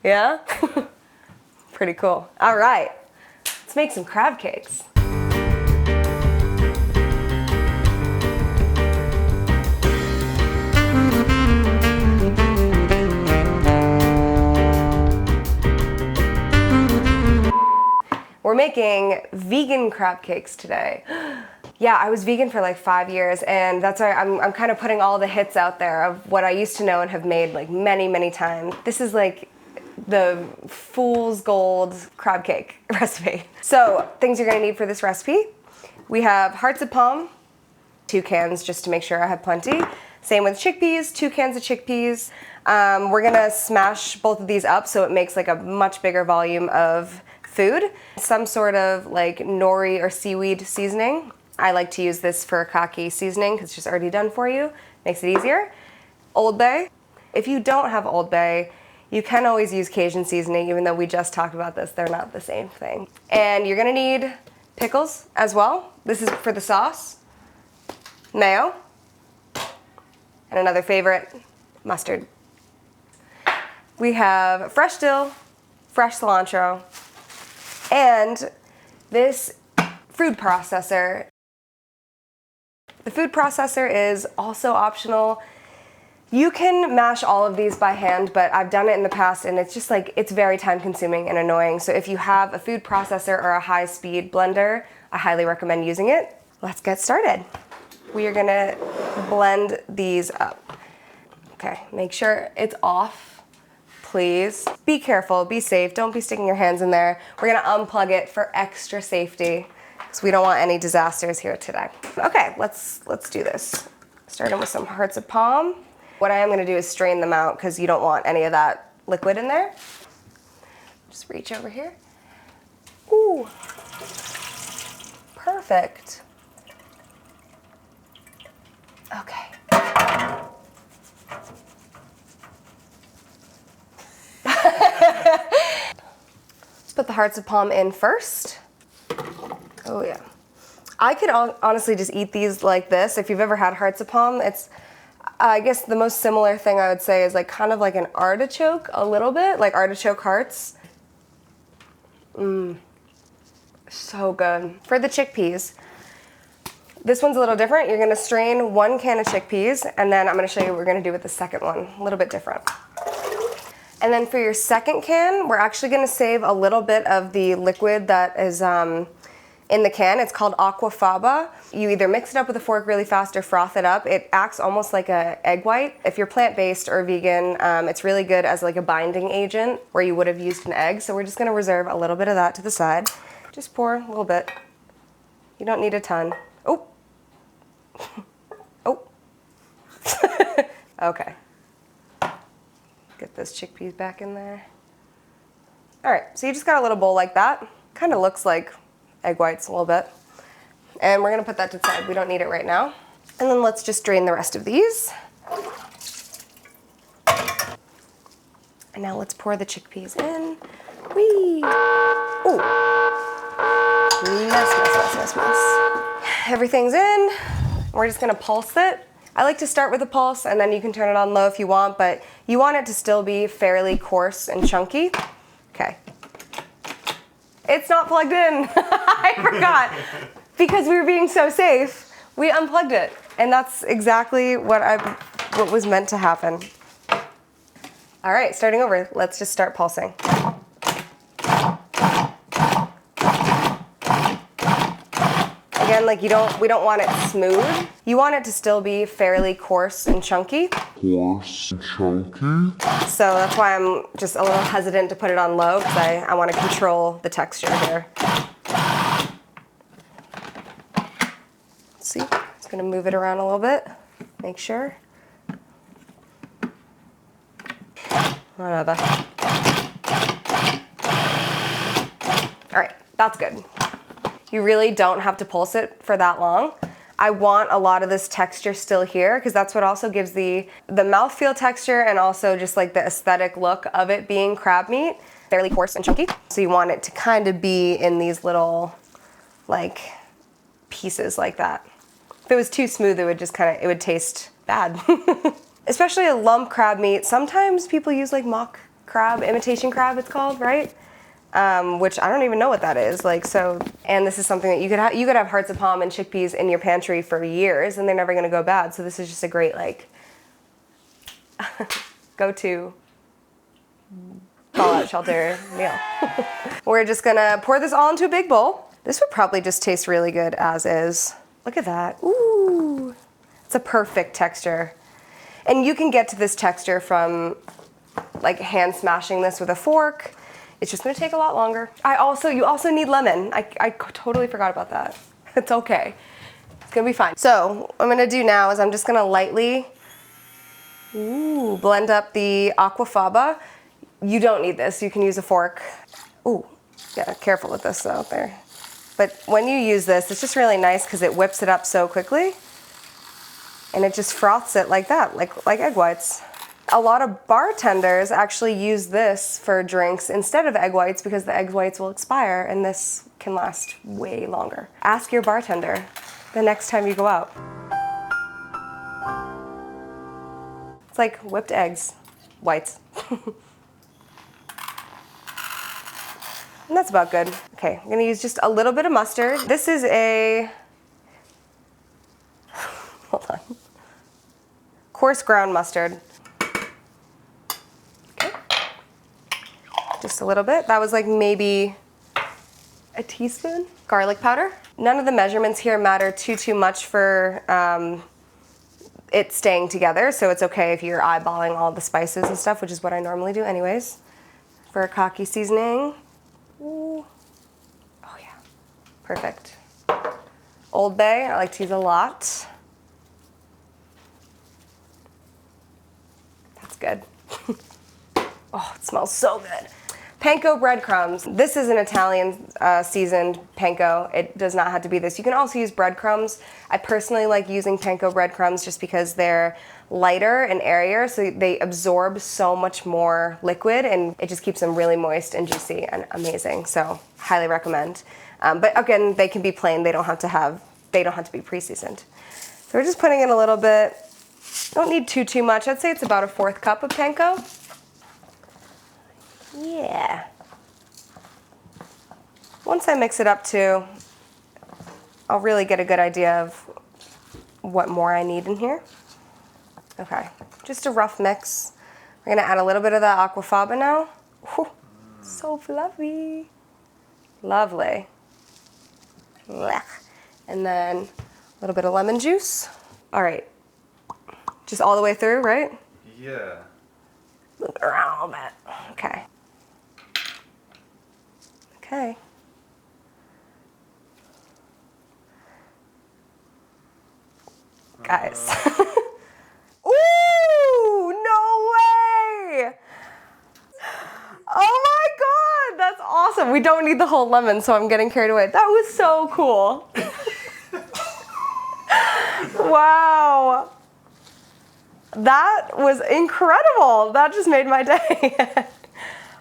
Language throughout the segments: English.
Yeah? Pretty cool. All right, let's make some crab cakes. We're making vegan crab cakes today. Yeah, I was vegan for like 5 years, and that's why I'm kind of putting all the hits out there of what I used to know and have made like many times. This is like the fool's gold crab cake recipe. So, things you're gonna need for this recipe. We have hearts of palm, 2 cans just to make sure I have plenty. Same with chickpeas, 2 cans of chickpeas. We're gonna smash both of these up so it makes like a much bigger volume of food. Some sort of like nori or seaweed seasoning. I like to use this for CAKES seasoning because it's just already done for you. Makes it easier. Old Bay. If you don't have Old Bay, you can always use Cajun seasoning, even though we just talked about this. They're not the same thing. And you're gonna need pickles as well. This is for the sauce. Mayo. And another favorite, mustard. We have fresh dill, fresh cilantro, and this food processor. The food processor is also optional. You can mash all of these by hand, but I've done it in the past and it's just like, it's very time consuming and annoying. So if you have a food processor or a high speed blender, I highly recommend using it. Let's get started. We are gonna blend these up. Okay, make sure it's off, please. Be careful, be safe, don't be sticking your hands in there. We're gonna unplug it for extra safety because we don't want any disasters here today. Okay, let's do this. Starting with some hearts of palm. What I am gonna do is strain them out because you don't want any of that liquid in there. Just reach over here. Ooh, perfect. Okay. Let's put the hearts of palm in first. Oh yeah. I could honestly just eat these like this. If you've ever had hearts of palm, it's, I guess the most similar thing I would say is like kind of like an artichoke a little bit, like artichoke hearts. So good. For the chickpeas, this one's a little different. You're gonna strain 1 can of chickpeas, and then I'm gonna show you what we're gonna do with the second one, a little bit different. And then for your second can, we're actually gonna save a little bit of the liquid that is in the can. It's called aquafaba. You either mix it up with a fork really fast or froth it up. It acts almost like an egg white. If you're plant-based or vegan, it's really good as like a binding agent where you would have used an egg. So we're just gonna reserve a little bit of that to the side. Just pour a little bit. You don't need a ton. Oh. Oh. Okay. Get those chickpeas back in there. All right, so you just got a little bowl like that. Kind of looks like egg whites a little bit. And we're gonna put that to the side. We don't need it right now. And then let's just drain the rest of these. And now let's pour the chickpeas in. Whee! Ooh. Mess. Everything's in. We're just gonna pulse it. I like to start with a pulse and then you can turn it on low if you want, but you want it to still be fairly coarse and chunky. Okay. It's not plugged in. I forgot. Because we were being so safe, we unplugged it. And that's exactly what was meant to happen. All right, starting over. Let's just start pulsing. Again, like we don't want it smooth. You want it to still be fairly coarse and chunky. Coarse and chunky. So that's why I'm just a little hesitant to put it on low because I want to control the texture here. See, just gonna move it around a little bit. Make sure. Whatever. All right, that's good. You really don't have to pulse it for that long. I want a lot of this texture still here because that's what also gives the mouthfeel texture and also just like the aesthetic look of it being crab meat, fairly coarse and chunky. So you want it to kind of be in these little like pieces like that. If it was too smooth, it would taste bad. Especially a lump crab meat. Sometimes people use like mock crab, imitation crab it's called, right? Which I don't even know what that is. Like, so, and this is something that you could have hearts of palm and chickpeas in your pantry for years and they're never gonna go bad. So this is just a great like go-to fallout shelter meal. We're just gonna pour this all into a big bowl. This would probably just taste really good as is. Look at that. Ooh, it's a perfect texture. And you can get to this texture from like hand smashing this with a fork. It's just gonna take a lot longer. You also need lemon. I totally forgot about that. It's okay. It's gonna be fine. So what I'm gonna do now is I'm just gonna lightly blend up the aquafaba. You don't need this, you can use a fork. Ooh, yeah, careful with this out there. But when you use this, it's just really nice because it whips it up so quickly and it just froths it like that, like egg whites. A lot of bartenders actually use this for drinks instead of egg whites because the egg whites will expire and this can last way longer. Ask your bartender the next time you go out. It's like whipped eggs, whites. And that's about good. Okay, I'm gonna use just a little bit of mustard. This is a, hold on, coarse ground mustard. Okay, just a little bit. That was like maybe a teaspoon. Garlic powder. None of the measurements here matter too much for it staying together, so it's okay if you're eyeballing all the spices and stuff, which is what I normally do anyways. For a cocky seasoning. Ooh. Oh yeah, perfect. Old Bay, I like to use a lot. That's good. Oh, it smells so good. Panko breadcrumbs. This is an Italian seasoned panko. It does not have to be this. You can also use breadcrumbs. I personally like using panko breadcrumbs just because they're lighter and airier, so they absorb so much more liquid and it just keeps them really moist and juicy and amazing. So highly recommend. But again, they can be plain. They don't have to be pre-seasoned. So we're just putting in a little bit. Don't need too much. I'd say it's about a 1/4 cup of panko. Yeah. Once I mix it up too, I'll really get a good idea of what more I need in here. Okay, just a rough mix. We're gonna add a little bit of the aquafaba now. Whew, so fluffy. Lovely. Blech. And then a little bit of lemon juice. All right, just all the way through, right? Yeah. Move it around a little bit. Okay. Okay. Guys. Ooh, no way! Oh my God, that's awesome. We don't need the whole lemon, so I'm getting carried away. That was so cool. Wow. That was incredible. That just made my day.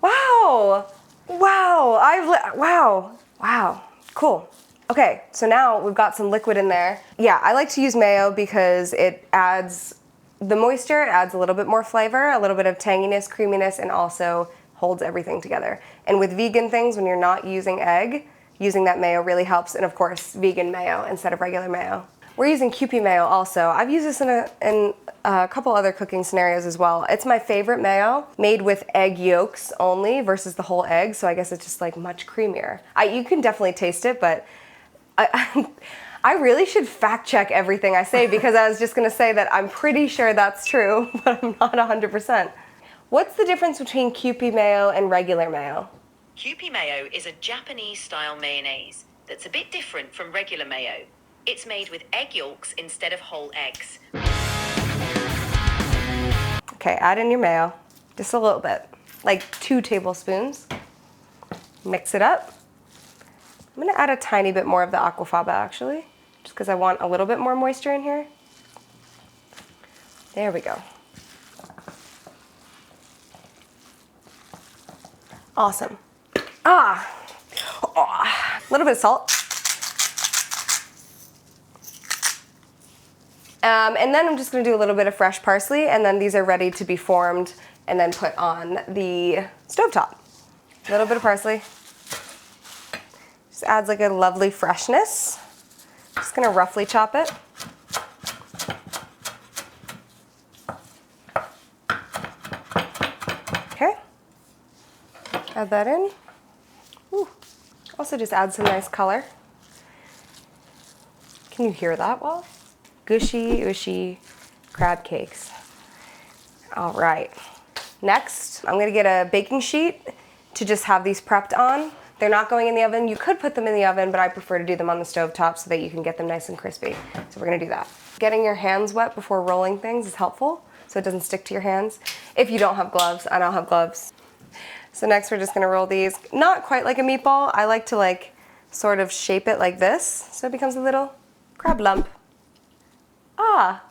Wow. Wow. Wow. Cool. Okay, so now we've got some liquid in there. Yeah, I like to use mayo because it adds the moisture, it adds a little bit more flavor, a little bit of tanginess, creaminess, and also holds everything together. And with vegan things, when you're not using egg, using that mayo really helps. And of course, vegan mayo instead of regular mayo. We're using Kewpie mayo also. I've used this in a couple other cooking scenarios as well. It's my favorite mayo, made with egg yolks only versus the whole egg, so I guess it's just like much creamier. You can definitely taste it, but I really should fact check everything I say because I was just gonna say that I'm pretty sure that's true, but I'm not 100%. What's the difference between Kewpie mayo and regular mayo? Kewpie mayo is a Japanese-style mayonnaise that's a bit different from regular mayo. It's made with egg yolks instead of whole eggs. Okay, add in your mayo, just a little bit, like 2 tablespoons. Mix it up. I'm gonna add a tiny bit more of the aquafaba actually, just because I want a little bit more moisture in here. There we go. Awesome. A little bit of salt. And then I'm just gonna do a little bit of fresh parsley, and then these are ready to be formed and then put on the stovetop. A little bit of parsley. Just adds like a lovely freshness. Just gonna roughly chop it. Okay. Add that in. Ooh. Also just add some nice color. Can you hear that well? Gushy, ushy crab cakes. All right. Next, I'm gonna get a baking sheet to just have these prepped on. They're not going in the oven. You could put them in the oven, but I prefer to do them on the stove top so that you can get them nice and crispy. So we're gonna do that. Getting your hands wet before rolling things is helpful so it doesn't stick to your hands. If you don't have gloves, I don't have gloves. So next we're just gonna roll these, not quite like a meatball. I like to sort of shape it like this so it becomes a little crab lump. Ah.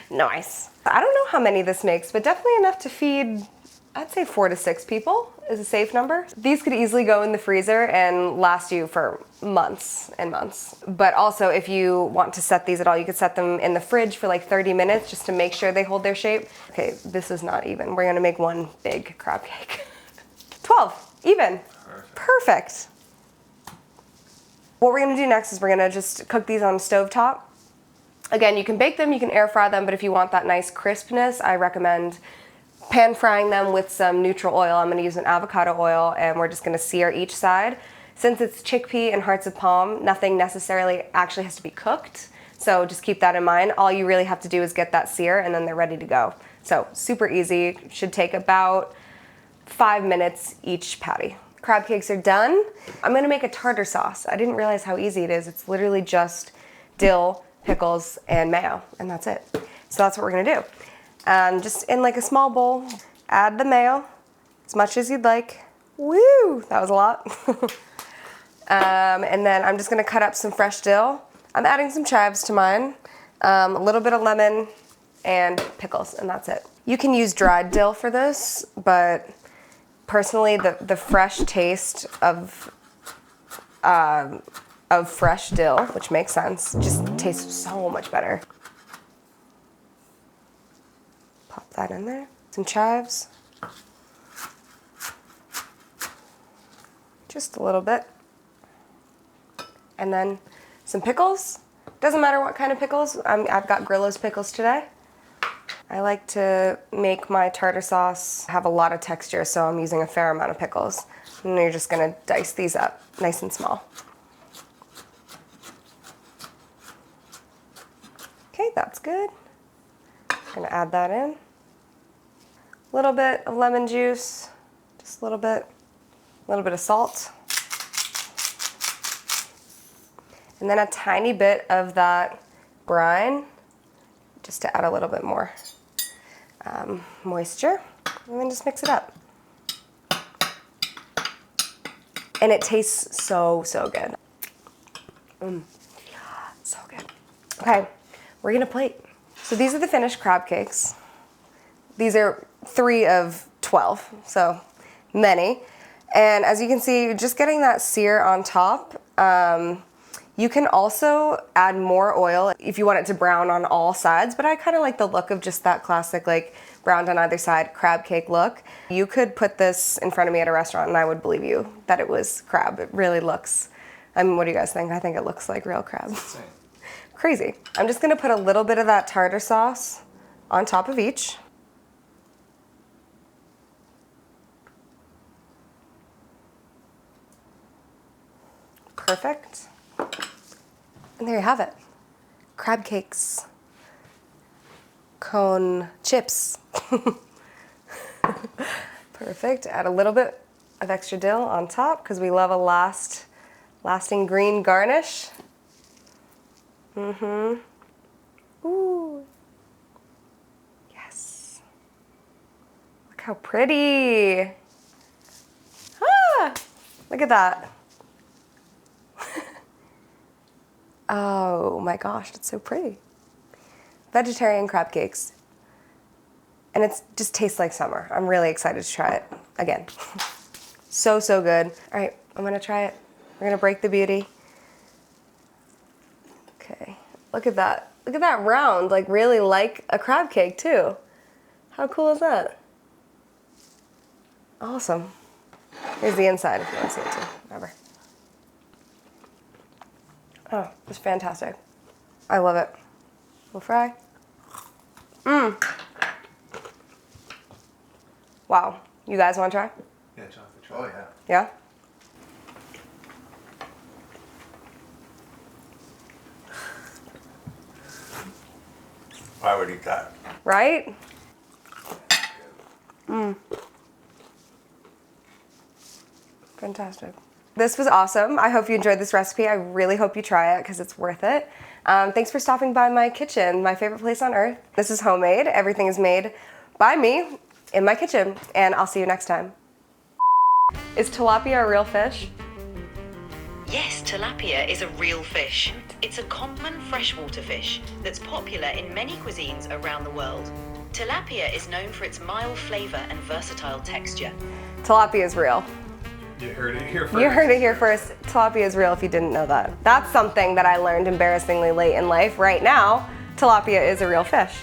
Nice. I don't know how many this makes, but definitely enough to feed, I'd say 4 to 6 people is a safe number. These could easily go in the freezer and last you for months and months. But also if you want to set these at all, you could set them in the fridge for like 30 minutes just to make sure they hold their shape. Okay, this is not even. We're gonna make one big crab cake. 12, even. Perfect. What we're gonna do next is we're gonna just cook these on the stove top. Again, you can bake them, you can air fry them, but if you want that nice crispness, I recommend pan frying them with some neutral oil. I'm gonna use an avocado oil and we're just gonna sear each side. Since it's chickpea and hearts of palm, nothing necessarily actually has to be cooked. So just keep that in mind. All you really have to do is get that sear and then they're ready to go. So super easy, should take about 5 minutes each patty. Crab cakes are done. I'm gonna make a tartar sauce. I didn't realize how easy it is. It's literally just dill, pickles, and mayo, and that's it. So that's what we're gonna do. Just in like a small bowl, add the mayo, as much as you'd like. Woo, that was a lot. And then I'm just gonna cut up some fresh dill. I'm adding some chives to mine, a little bit of lemon, and pickles, and that's it. You can use dried dill for this, but personally, the fresh taste of fresh dill, which makes sense, just tastes so much better. Pop that in there. Some chives. Just a little bit. And then some pickles. Doesn't matter what kind of pickles. I've got Grillo's pickles today. I like to make my tartar sauce have a lot of texture, so I'm using a fair amount of pickles. And you're just gonna dice these up nice and small. Okay, that's good. I'm gonna add that in. A little bit of lemon juice, just a little bit of salt. And then a tiny bit of that brine, just to add a little bit more moisture, and then just mix it up. And it tastes so, so good. So good. Okay, we're gonna plate. So these are the finished crab cakes. These are 3 of 12, so many. And as you can see, just getting that sear on top. You can also add more oil if you want it to brown on all sides, but I kind of like the look of just that classic like browned on either side crab cake look. You could put this in front of me at a restaurant and I would believe you that it was crab. It really looks, I mean, what do you guys think? I think it looks like real crab. Crazy. I'm just gonna put a little bit of that tartar sauce on top of each. Perfect. And there you have it. Crab cakes. Cone chips. Perfect. Add a little bit of extra dill on top because we love a lasting green garnish. Ooh. Yes. Look how pretty. Ah, look at that. Oh my gosh, it's so pretty. Vegetarian crab cakes. And it just tastes like summer. I'm really excited to try it again. So, so good. All right, I'm gonna try it. We're gonna break the beauty. Okay, look at that. Look at that round, like really like a crab cake too. How cool is that? Awesome. Here's the inside if you want to see it too. Whatever. Oh, it's fantastic. I love it. We'll fry. Wow. You guys want to try? Yeah, chocolate. Oh yeah. Yeah? I would eat that. Right? Fantastic. This was awesome. I hope you enjoyed this recipe. I really hope you try it because it's worth it. Thanks for stopping by my kitchen, my favorite place on earth. This is homemade. Everything is made by me in my kitchen, and I'll see you next time. Is tilapia a real fish? Yes, tilapia is a real fish. It's a common freshwater fish that's popular in many cuisines around the world. Tilapia is known for its mild flavor and versatile texture. Tilapia is real. You heard it here first. You heard it here first. Tilapia is real if you didn't know that. That's something that I learned embarrassingly late in life. Right now, tilapia is a real fish.